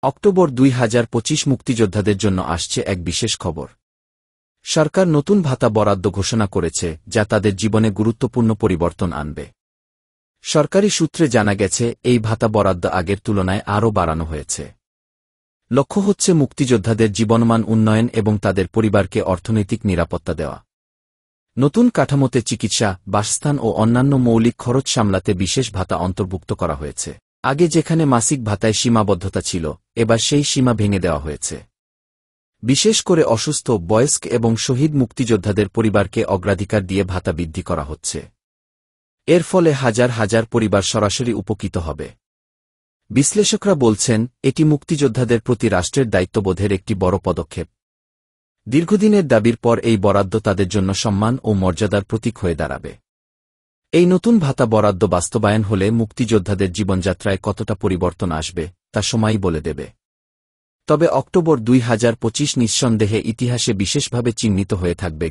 October ২০২৫ মুক্তিযোদ্ধাদের জন্য আসছে এক বিশেষ খবর। সরকার নতুন ভাতা বরাদ্দ ঘোষণা করেছে, যা তাদের জীবনে গুরুত্বপূর্ণ পরিবর্তন আনবে। সরকারি সূত্রে জানা গেছে, এই ভাতা বরাদ্দ আগের তুলনায় আরও বাড়ানো হয়েছে। লক্ষ্য হচ্ছে মুক্তিযোদ্ধাদের জীবনমান উন্নয়ন এবং তাদের পরিবারকে অর্থনৈতিক নিরাপত্তা দেওয়া। নতুন কাঠামোতে চিকিৎসা, বাসস্থান ও অন্যান্য মৌলিক খরচ সামলাতে বিশেষ ভাতা অন্তর্ভুক্ত করা হয়েছে। আগে যেখানে মাসিক ভাতায় সীমাবদ্ধতা ছিল, এবার সেই সীমা ভেঙে দেওয়া হয়েছে। বিশেষ করে অসুস্থ, বয়স্ক এবং শহীদ মুক্তিযোদ্ধাদের পরিবারকে অগ্রাধিকার দিয়ে ভাতা বৃদ্ধি করা হচ্ছে। এর ফলে হাজার হাজার পরিবার সরাসরি উপকৃত হবে। বিশ্লেষকরা বলছেন, এটি মুক্তিযোদ্ধাদের প্রতি রাষ্ট্রের দায়িত্ববোধের একটি বড় পদক্ষেপ। দীর্ঘদিনের দাবির পর এই বরাদ্দ তাদের জন্য সম্মান ও মর্যাদার প্রতীক হয়ে দাঁড়াবে। এই নতুন ভাতা বরাদ্দ বাস্তবায়ন হলে মুক্তিযোদ্ধাদের জীবনযাত্রায় কতটা পরিবর্তন আসবে, তা সময়ই বলে দেবে। তবে অক্টোবর ২০২৫ নিঃসন্দেহে ইতিহাসে বিশেষভাবে চিহ্নিত হয়ে থাকবে।